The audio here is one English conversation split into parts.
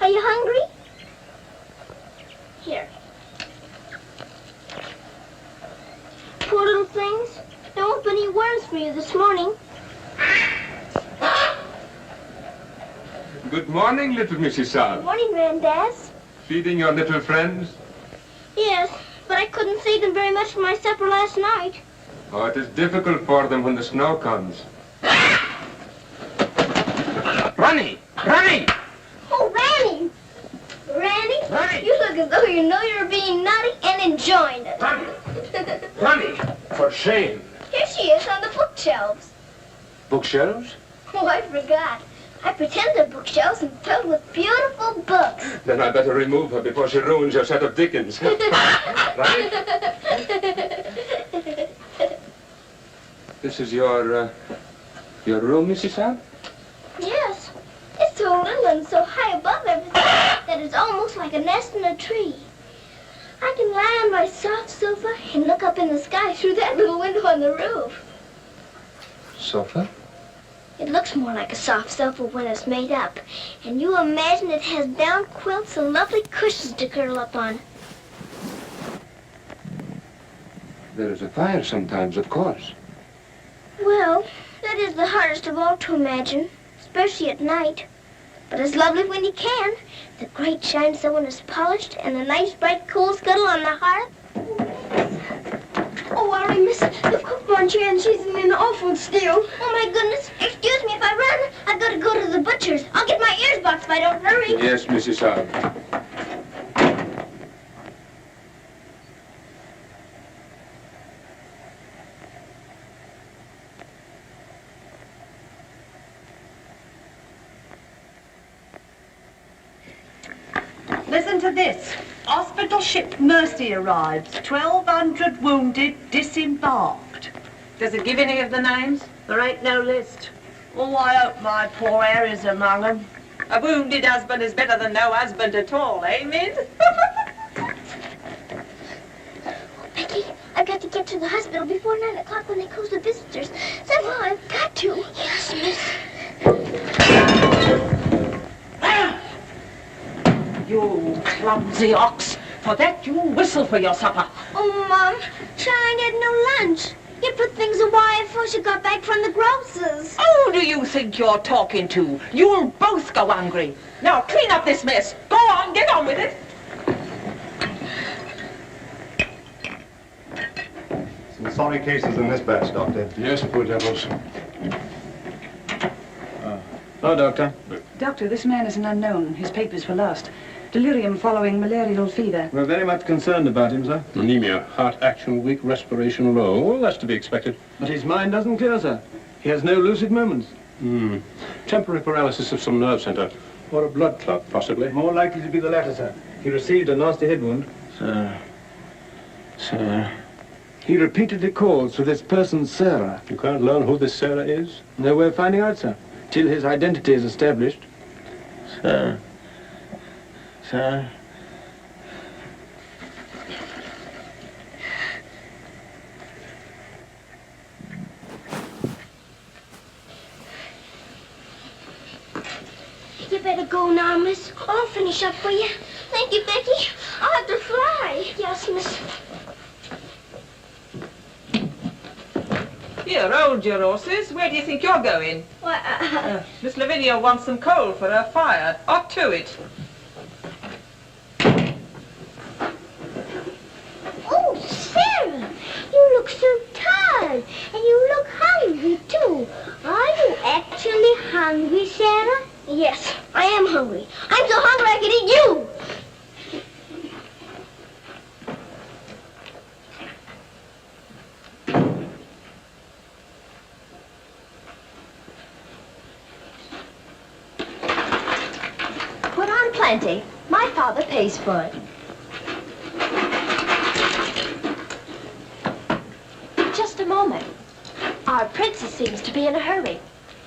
Are you hungry? Here. Poor little things. There won't be any worms for you this morning. Good morning, little Mrs. Saab. Good morning, Grandaz. Feeding your little friends? Yes, but I couldn't save them very much for my supper last night. Oh, it is difficult for them when the snow comes. Ronnie! Ronnie! Oh, Ranny! Ranny? Ronnie! You look as though you know you're being naughty and enjoying it. Ronnie! Ronnie! For shame. Here she is on the bookshelves. Bookshelves? Oh, I forgot. I pretend they're bookshelves and filled with beautiful books. Then I better remove her before she ruins your set of Dickens. Ronnie? This is your room, Mrs. Saab? Yes. It's so little and so high above everything that it's almost like a nest in a tree. I can lie on my soft sofa and look up in the sky through that little window on the roof. Sofa? It looks more like a soft sofa when it's made up. And you imagine it has down quilts and lovely cushions to curl up on. There is a fire sometimes, of course. Well, that is the hardest of all to imagine, especially at night. But it's lovely when you can. The grate shines so when it's polished, and a nice bright coal scuttle on the hearth. Oh, Ari, miss, the cook wants you and she's in the awful stew. Oh, my goodness. Excuse me if I run. I've got to go to the butcher's. I'll get my ears boxed if I don't hurry. Yes, Mrs. Saab. Listen to this. Hospital ship Mercy arrives. 1,200 wounded disembarked. Does it give any of the names? There ain't no list. Oh, I hope my poor Harry's among them. A wounded husband is better than no husband at all, eh, Min? Becky, I've got to get to the hospital before 9 o'clock when they close the visitors. Somehow I've got to. Yes, miss. You clumsy ox. For that you whistle for your supper. Oh, Mom, Charlie had no lunch. You put things away before she got back from the grocer's. Who do you think you're talking to? You'll both go hungry. Now, clean up this mess. Go on, get on with it. Some sorry cases in this batch, Doctor. Yes, poor devils. Oh, Doctor. Doctor, this man is an unknown. His papers were lost. Delirium following malarial fever. We're very much concerned about him, sir. Anemia, heart action weak, respiration low. Well, that's to be expected. But his mind doesn't clear, sir. He has no lucid moments. Temporary paralysis of some nerve center. Or a blood clot, possibly. More likely to be the latter, sir. He received a nasty head wound. Sir. He repeatedly calls for this person, Sarah. You can't learn who this Sarah is? No way of finding out, sir. Till his identity is established. Sir. You better go now, miss. I'll finish up for you. Thank you, Becky. I'll have to fly. Yes, miss. Here, hold your horses. Where do you think you're going? Why, Miss Lavinia wants some coal for her fire. Up to it. Oh, Sarah, you look so tired, and you look hungry, too. Are you actually hungry, Sarah? Yes, I am hungry. I'm so hungry I could eat you. Put on plenty. My father pays for it. Just a moment. Our princess seems to be in a hurry.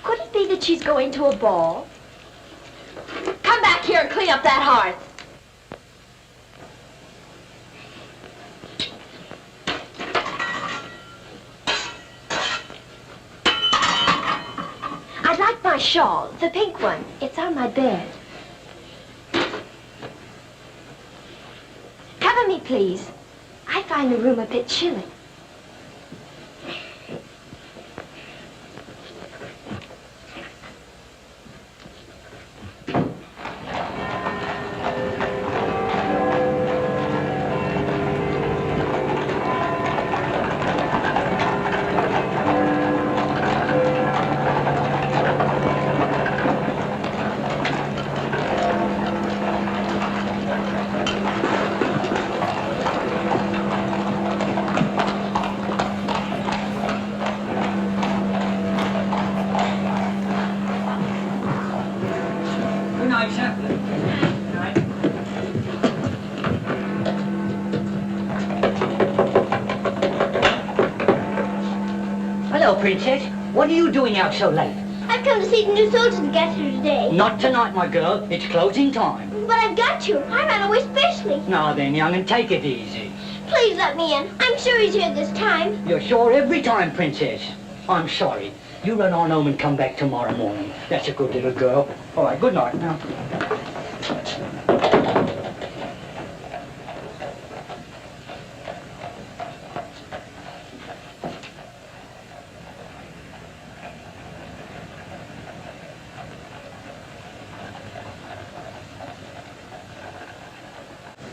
Could it be that she's going to a ball? Come back here and clean up that hearth. I'd like my shawl, the pink one. It's on my bed. Follow me, please. I find the room a bit chilly. Good night, sir. Good night. Hello, Princess. What are you doing out so late? I've come to see the new soldiers that got here today. Not tonight, my girl. It's closing time. But I've got to. I ran away specially. Now then, young, and take it easy. Please let me in. I'm sure he's here this time. You're sure every time, Princess. I'm sorry. You run on home and come back tomorrow morning. That's a good little girl. All right, good night now.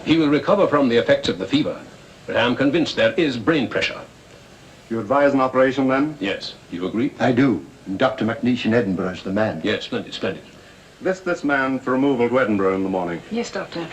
He will recover from the effects of the fever, but I am convinced there is brain pressure. You advise an operation, then? Yes. Do you agree? I do. Dr. McNeish in Edinburgh is the man. Yes, splendid, splendid. List this man for removal to Edinburgh in the morning. Yes, Doctor.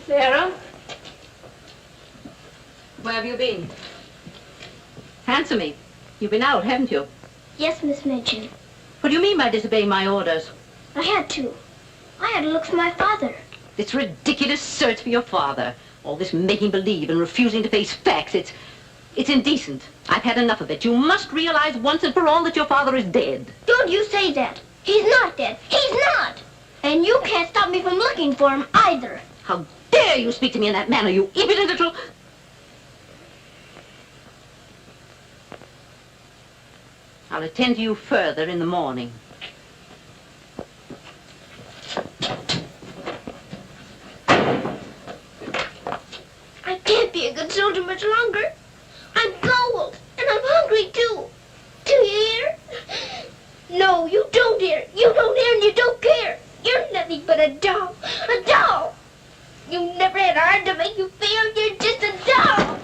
Sarah? Where have you been? Answer me. You've been out, haven't you? Yes, Miss Minchin. What do you mean by disobeying my orders? I had to. I had to look for my father. This ridiculous search for your father. All this making believe and refusing to face facts. It's indecent. I've had enough of it. You must realize once and for all that your father is dead. Don't you say that. He's not dead. He's not. And you can't stop me from looking for him either. How dare you speak to me in that manner, you impudent little... I'll attend to you further in the morning. I can't be a good soldier much longer. I'm cold, and I'm hungry, too. Do you hear? No, you don't hear. You don't hear and you don't care. You're nothing but a doll. A doll. You never had a heart to make you feel. You're just a doll.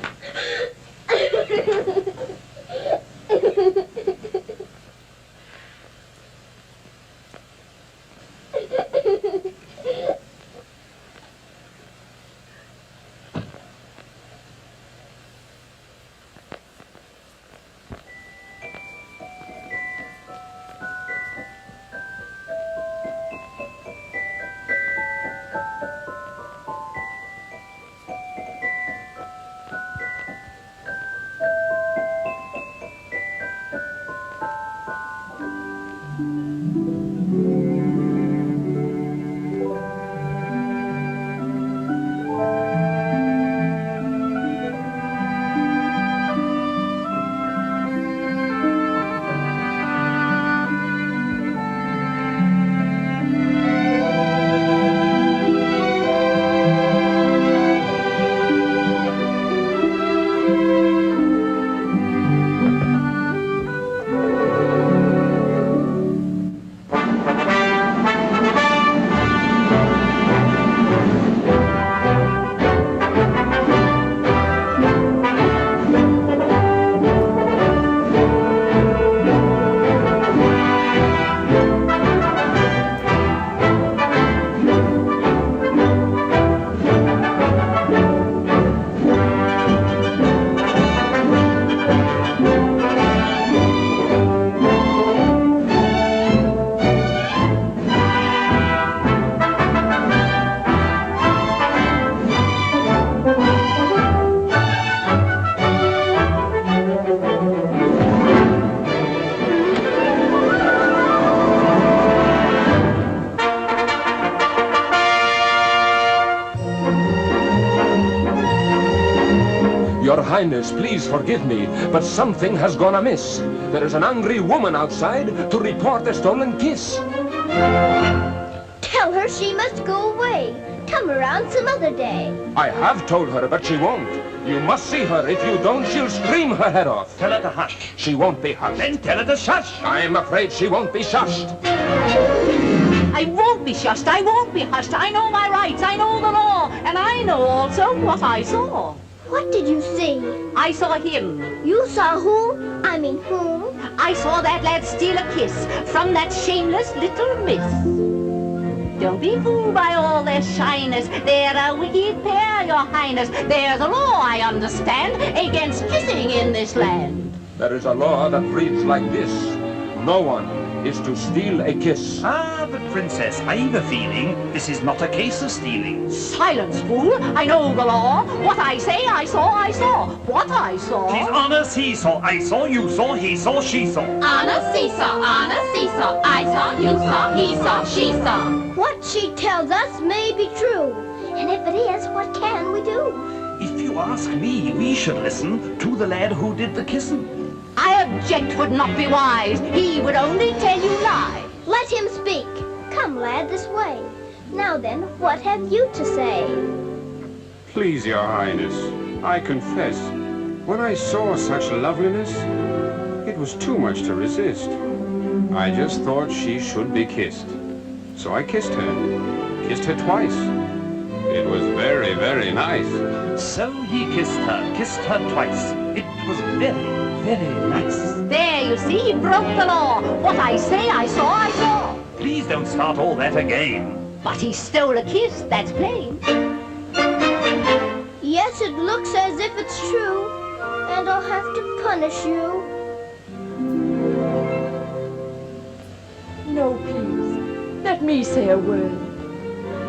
Highness, please forgive me, but something has gone amiss. There is an angry woman outside to report a stolen kiss. Tell her she must go away. Come around some other day. I have told her, but she won't. You must see her. If you don't, she'll scream her head off. Tell her to hush. She won't be hushed. Then tell her to shush. I'm afraid she won't be shushed. I won't be shushed. I won't be hushed. I know my rights. I know the law. And I know also what I saw. What did you see? I saw him. You saw who? I mean whom? I saw that lad steal a kiss from that shameless little miss. Don't be fooled by all their shyness. They're a wicked pair, your highness. There's a law, I understand, against kissing in this land. There is a law that reads like this. No one is to steal a kiss. Ah, but Princess, I've a feeling this is not a case of stealing. Silence, fool. I know the law. What I say, I saw, I saw. What I saw. Please, honor, seesaw. I saw, you saw, he saw, she saw. Honor, seesaw, I saw, you saw, he saw, she saw. What she tells us may be true. And if it is, what can we do? If you ask me, we should listen to the lad who did the kissing. I object would not be wise. He would only tell you lies. Let him speak. Come, lad, this way. Now then, what have you to say? Please, Your Highness, I confess, when I saw such loveliness, it was too much to resist. I just thought she should be kissed. So I kissed her twice. It was very, very nice. So he kissed her twice. It was very, very nice. There, you see, he broke the law. What I say, I saw, I saw. Please don't start all that again. But he stole a kiss, that's plain. Yes, it looks as if it's true. And I'll have to punish you. No, please. Let me say a word.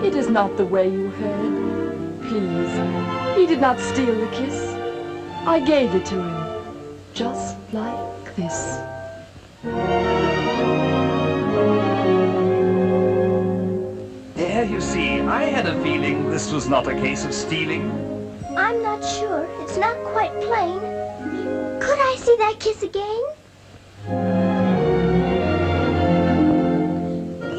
It is not the way you heard. Please, he did not steal the kiss. I gave it to him, just like this. There, you see, I had a feeling this was not a case of stealing. I'm not sure. It's not quite plain. Could I see that kiss again?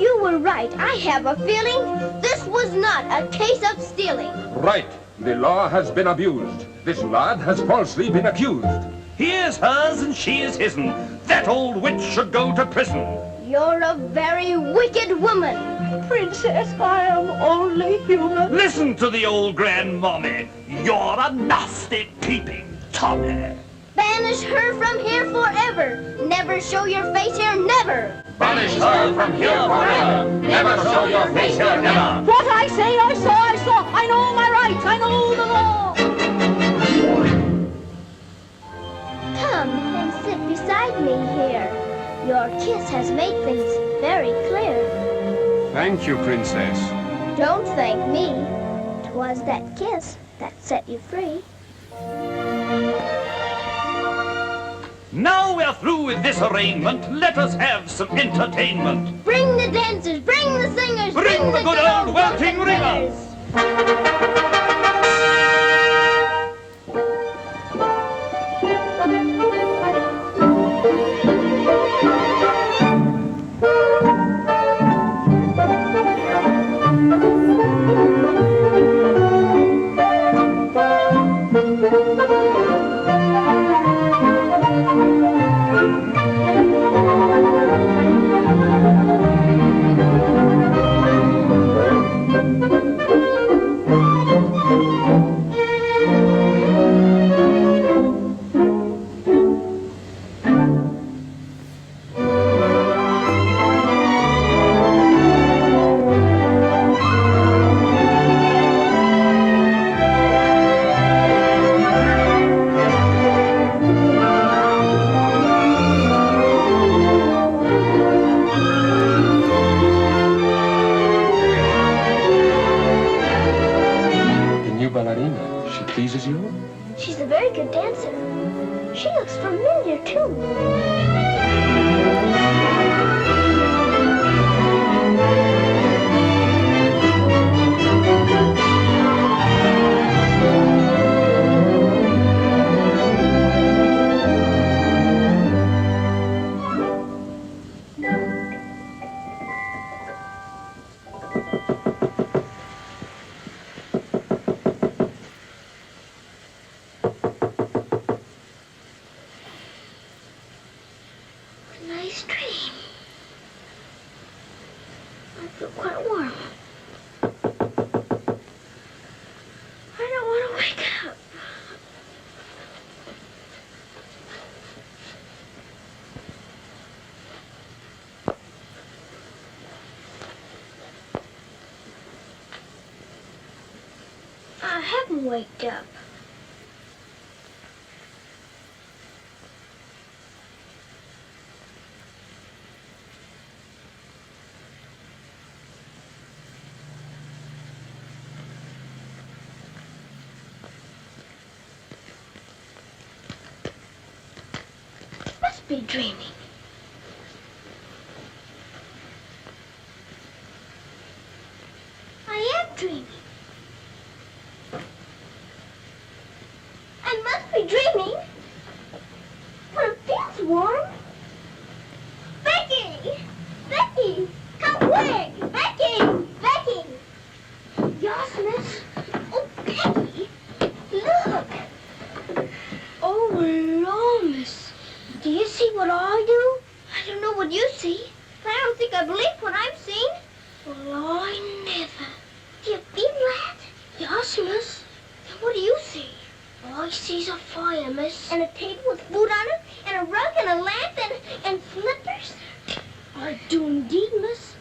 You were right. I have a feeling this was not a case of stealing. Right. The law has been abused. This lad has falsely been accused. He is hers and she is his'n. That old witch should go to prison. You're a very wicked woman. Princess, I am only human. Listen to the old grandmommy. You're a nasty peeping Tommy. Banish her from here forever. Never show your face here, never. Banish her from here forever. Never show your face here, never. What I say, I saw, I saw. I know my rights, I know the law. Come and sit beside me here. Your kiss has made things very clear. Thank you, Princess. Don't thank me. 'Twas that kiss that set you free. Now we're through with this arraignment. Let us have some entertainment. Bring the dancers, bring the singers, Bring the good old welting ringers. Nice dream. I feel quite warm. I don't want to wake up. I haven't waked up. Must be dreaming. I am dreaming. I must be dreaming. But it feels warm. Becky! Becky! Come quick! Becky! Becky! Yes, miss? Oh, Becky! Look! Oh, Lord, miss. Do you see what I do? I don't know what you see, but I don't think I believe what I'm seeing. Well, I never. Do you feel that? Yes, miss. Then what do you see? All I see's a fire, miss. And a table with food on it, and a rug, and a lamp, and slippers. I do indeed, miss.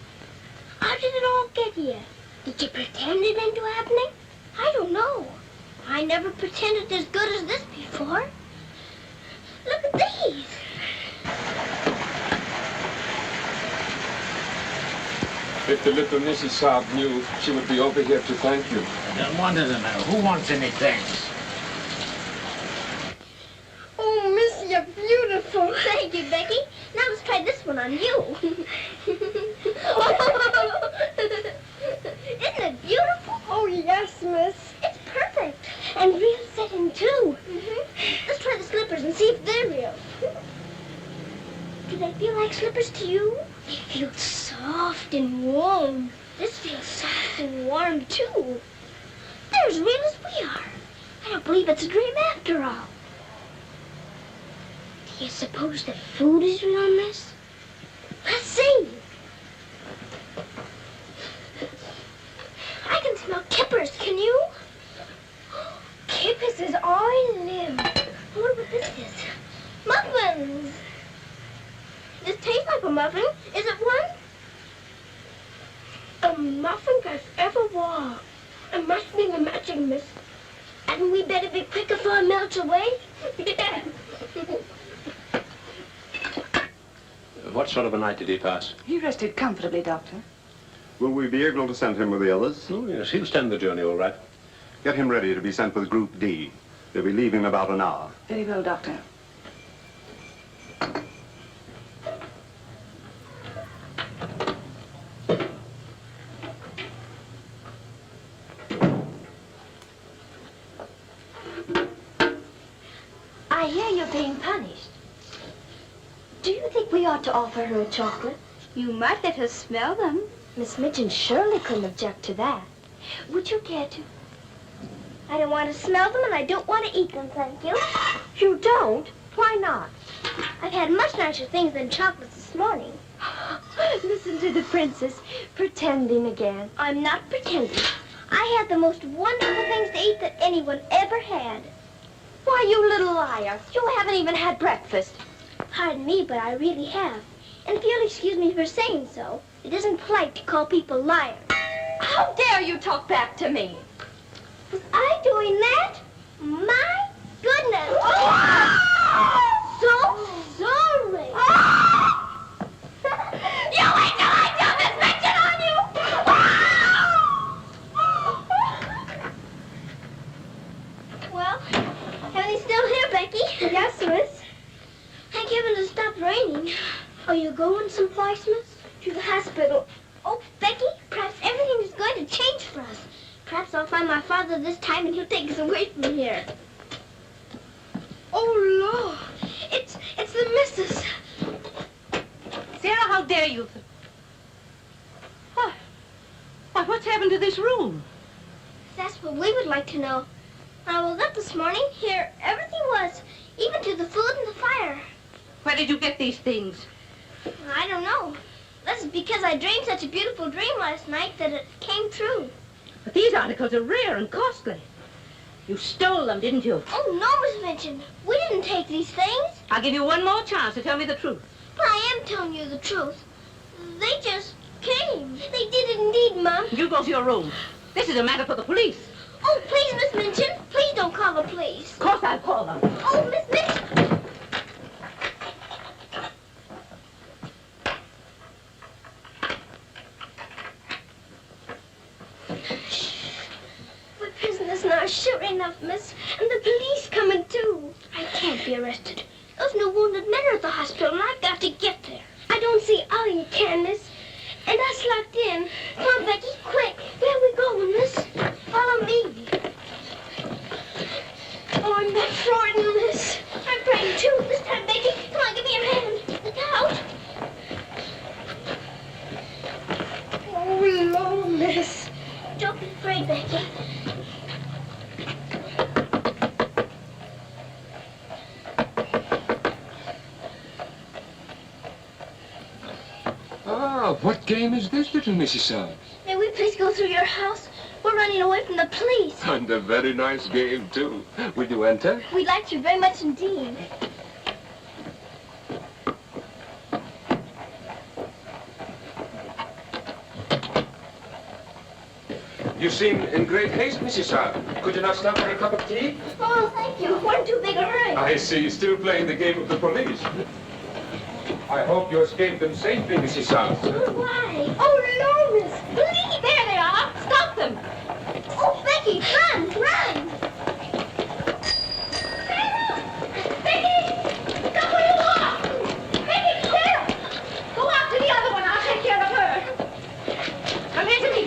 How did it all get here? Did you pretend it into happening? I don't know. I never pretended as good as this before. Look at these. If the little Mrs. Saab knew, she would be over here to thank you. I don't want her to know. Who wants any thanks? Oh, miss, you're beautiful. Thank you, Becky. Now let's try this one on you. Isn't it beautiful? Oh, yes, miss. It's perfect. And real fitting, too. Let's try the slippers and see if they're real. Do they feel like slippers to you? They feel soft and warm. This feels soft and warm, too. They're as real as we are. I don't believe it's a dream after all. Do you suppose that food is real, miss? Let's see. I can smell kippers, can you? Kippers is I live. I wonder what this is. Muffins. This tastes like a muffin. Is it one? A muffin as ever was. It must be the magic, miss. Hadn't we better be quick before it melts away? What sort of a night did he pass? He rested comfortably, Doctor. Will we be able to send him with the others? Oh, yes, he'll stand the journey all right. Get him ready to be sent with Group D. They'll be leaving in about an hour. Very well, Doctor. I hear you're being punished. Do you think we ought to offer her a chocolate? You might let her smell them. Miss Midge and Shirley couldn't object to that. Would you care to? I don't want to smell them and I don't want to eat them, thank you. You don't? Why not? I've had much nicer things than chocolates this morning. Listen to the princess, pretending again. I'm not pretending. I had the most wonderful things to eat that anyone ever had. Why, you little liar. You haven't even had breakfast. Pardon me, but I really have. And if you'll excuse me for saying so, it isn't polite to call people liars. How dare you talk back to me? Was I doing that? My goodness. So sorry. You wait till I tell this mention on you! Well, everything's still here, Becky. Yes, miss. Thank heaven it stopped raining. Are you going someplace, miss? To the hospital. Oh, Becky, perhaps everything is going to change for us. Perhaps I'll find my father this time and he'll take us away from here. Oh, Lord. It's the missus. Sarah, how dare you? What? Why, what's happened to this room? That's what we would like to know. When I woke up this morning, here everything was, even to the food and the fire. Where did you get these things? I don't know. That's because I dreamed such a beautiful dream last night that it came true. But these articles are rare and costly. You stole them, didn't you? Oh, no, Miss Minchin. We didn't take these things. I'll give you one more chance to tell me the truth. But I am telling you the truth. They just came. They did indeed, Mom. You go to your room. This is a matter for the police. Oh, please, Miss Minchin. Please don't call the police. Of course I'll call them. Oh, Miss Minchin. We're prisoners now, sure enough, miss. And the police coming, too. I can't be arrested. Those new wounded men are at the hospital, and I've got to get there. I don't see how you can, miss. And us locked in. Come on, Becky, quick. Where are we going, miss? Follow me. Oh, I'm not frightened, miss. I'm frightened, too. This time, Becky. Come on, give me your hand. Look out. Oh, no, miss. Don't be afraid, Becky. Ah, what game is this, little Mrs. Suggs? May we please go through your house? We're running away from the police. And a very nice game, too. Will you enter? We'd like to very much indeed. You seem in great haste, Mrs. Suggs. Could you not stop for a cup of tea? Oh, thank you. We're in too big a hurry. I see. Still playing the game of the police. I hope you escaped them safely, Mrs. Suggs. Why? Oh, no, miss. Police! There they are. Stop them. Oh, Becky, run, run. Becky! Stop where you are! Becky, Sarah! Go after the other one. I'll take care of her. Come here to me.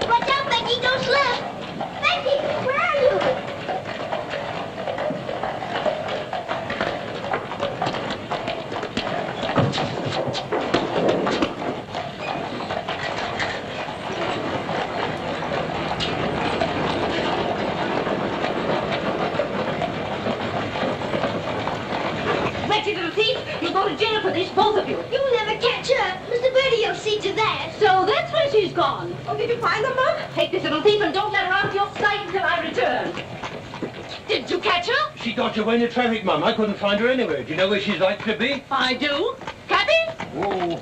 Watch out, Becky. Don't slip. Becky, where are you? Wretched little thief! You'll go to jail for this, both of you. You'll never catch her. Mr. Birdie will see to that. So that's where she's gone. Oh, did you find her, Mom? Take this little thief and don't let her out of your sight until I return. Did you catch her? She got away in the traffic, Mum. I couldn't find her anywhere. Do you know where she's likely to be? I do. Cabby? Oh.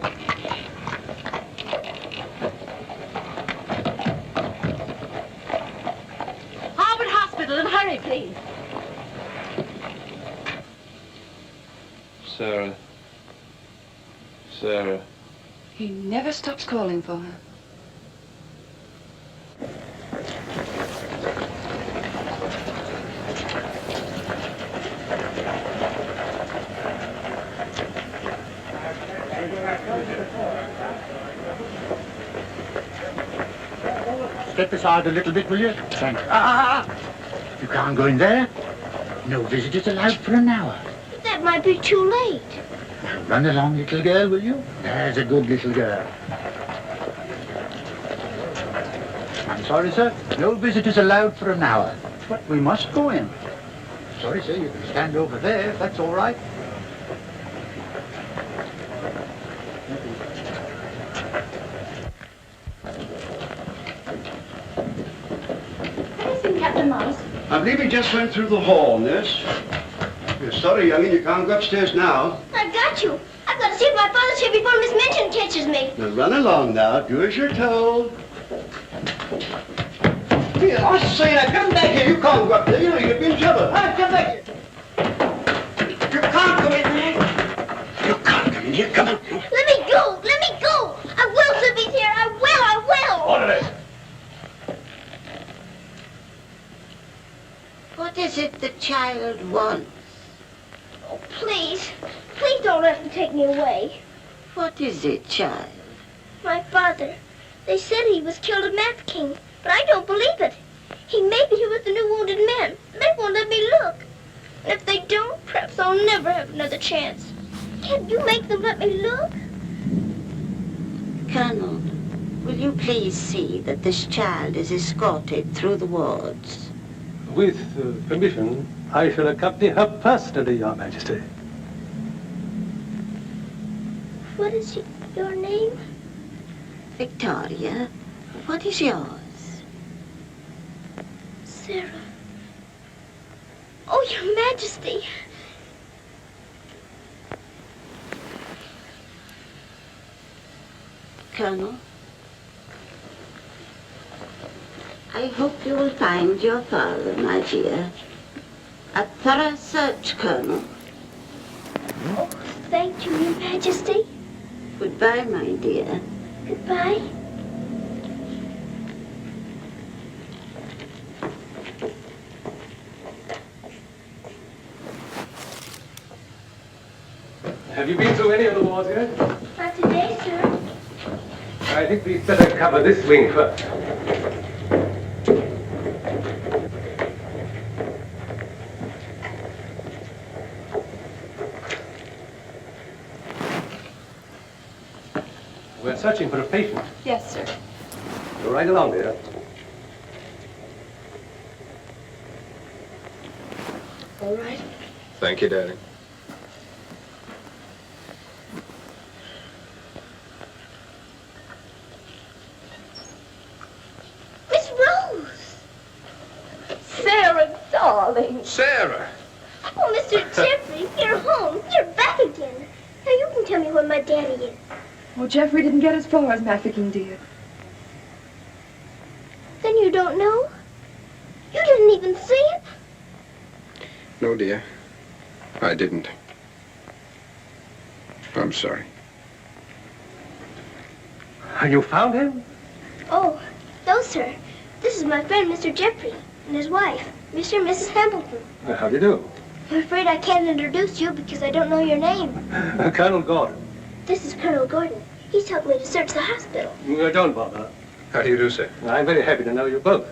Harvard Hospital, and hurry, please. Sarah. Sarah. He never stops calling for her. Step aside a little bit, will you? Thanks. You can't go in there. No visitors allowed for an hour. That might be too late. Now run along, little girl, will you? There's a good little girl. I'm sorry, sir. No visitors allowed for an hour. But we must go in. Sorry, sir. You can stand over there, if that's all right. Captain Moss. I believe he just went through the hall, nurse. Sorry, youngin, you can't go upstairs now. I've got you. I've got to see if my father's here before Miss Minchin catches me. Now run along now. Do as you're told. Here, I say now, come back here. You can't go up there. You know you'll be in trouble. Come back here. You can't come in there. You can't come in here. Come on. Let me go. Let me go. I will, sir, be here. I will. I will. Orderly! What is it the child wants? Oh, please. Please don't let him take me away. What is it, child? My father. They said he was killed at Mafeking, but I don't believe it. He may be here with the new wounded men. They won't let me look. And if they don't, perhaps I'll never have another chance. Can't you make them let me look? Colonel, will you please see that this child is escorted through the wards? With permission, I shall accompany her personally, Your Majesty. What is your name? Victoria, what is yours? Sarah. Oh, Your Majesty. Colonel, I hope you will find your father, my dear. A thorough search, Colonel. Oh, thank you, Your Majesty. Goodbye, my dear. Goodbye. Have you been through any of the wards yet? Not today, sir. I think we'd better cover this wing first. We're searching for a patient. Yes, sir. Go right along, dear. All right. Thank you, Daddy. Miss Rose! Sarah, darling. Sarah! Oh, Mr. Jeffrey, you're home. You're back again. Now you can tell me where my daddy is. Oh, Jeffrey didn't get as far as Mafeking, dear. Then you don't know? You didn't even see it? No, dear. I didn't. I'm sorry. You found him? Oh, no, sir. This is my friend, Mr. Jeffrey, and his wife, Mr. and Mrs. Hamilton. How do you do? I'm afraid I can't introduce you because I don't know your name. Colonel Gordon. This is Colonel Gordon. He's helped me to search the hospital. Don't bother. How do you do, sir? I'm very happy to know you both.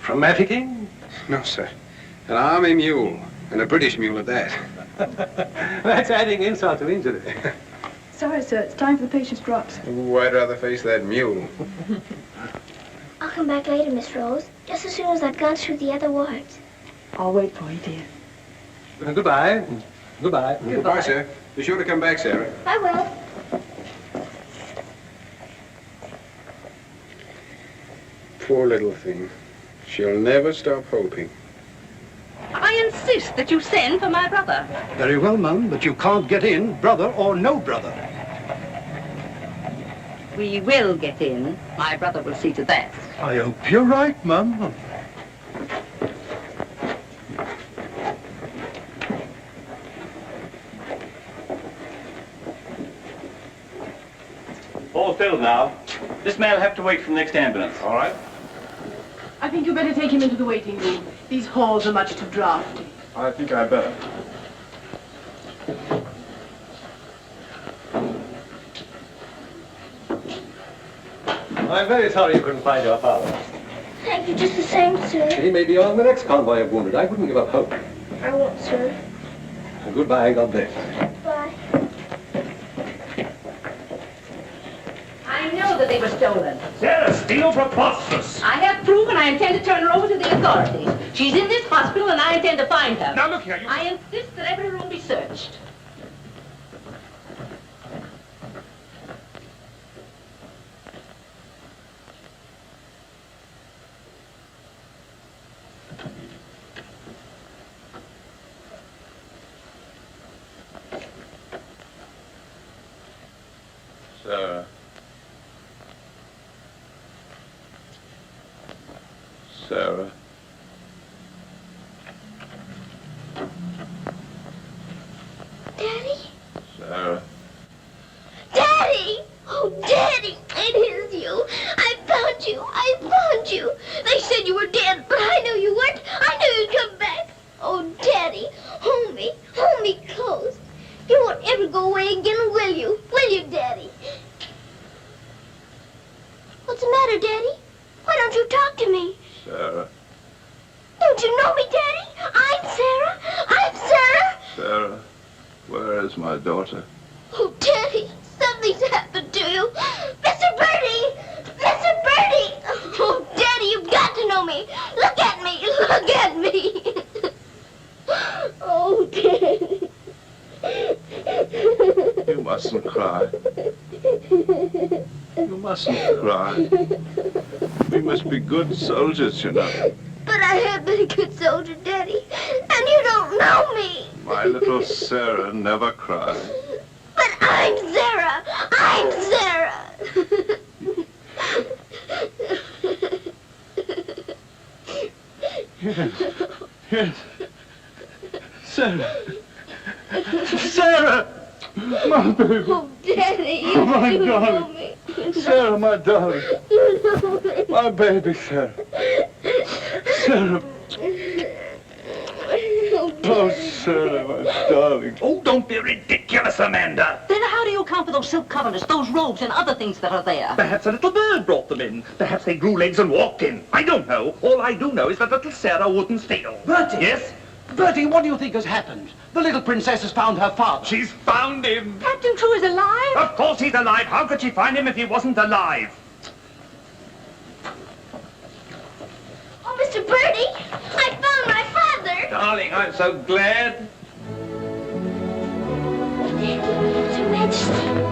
From Mafeking? No, sir. An army mule, and a British mule at that. That's adding insult to injury. Sorry, sir. It's time for the patient's drops. Ooh, I'd rather face that mule. I'll come back later, Miss Rose, just as soon as I've gone through the other wards. I'll wait for you, dear. Goodbye. Goodbye. Goodbye, sir. Be sure to come back, Sarah. I will. Poor little thing. She'll never stop hoping. I insist that you send for my brother. Very well, Mum, but you can't get in, brother or no brother. We will get in. My brother will see to that. I hope you're right, Mum. All filled now. This man will have to wait for the next ambulance. All right. I think you better take him into the waiting room. These halls are much too drafty. I think I better. I'm very sorry you couldn't find your father. Thank you just the same, sir. He may be on the next convoy of wounded. I wouldn't give up hope. I won't, sir. Goodbye, God bless. Bye. I know that they were stolen. Sarah, steal preposterous. I have proof and I intend to turn her over to the authorities. She's in this hospital and I intend to find her. Now look here, you... I insist that every room be searched. Sarah. Sarah. Daddy? Sarah. Daddy! Oh, Daddy, it is you. I found you. I found you. They said you were dead, but I knew you weren't. I knew you'd come back. Oh, Daddy, hold me close. You won't ever go away again, will you? Will you, Daddy? What's the matter, Daddy? Why don't you talk to me? Sarah. Don't you know me, Daddy? I'm Sarah. I'm Sarah. Sarah. Where is my daughter? Oh, Daddy, something's happened to you. Mr. Birdie! Mr. Birdie! Oh, Daddy, you've got to know me. Look at me. Look at me. Oh, Daddy. You mustn't cry. You mustn't cry. We must be good soldiers, you know. But I have been a good soldier, Daddy, and you don't know me. My little Sarah never cries. But I'm Sarah. I'm Sarah. Yes. Sarah. Sarah! My baby. Oh, Daddy, you Oh, my do know darling. me. Sarah, my darling. You know me. My baby, Sarah. Sarah. Oh, Sarah, my darling. Oh, don't be ridiculous, Amanda. Then how do you account for those silk covers, those robes, and other things that are there? Perhaps a little bird brought them in. Perhaps they grew legs and walked in. I don't know. All I do know is that little Sarah wouldn't steal. Bertie! Yes? Bertie, what do you think has happened? The little princess has found her father. She's found him. Captain True is alive? Of course he's alive. How could she find him if he wasn't alive? Oh, Mr. Birdie, I found my father. Darling, I'm so glad. Your Majesty.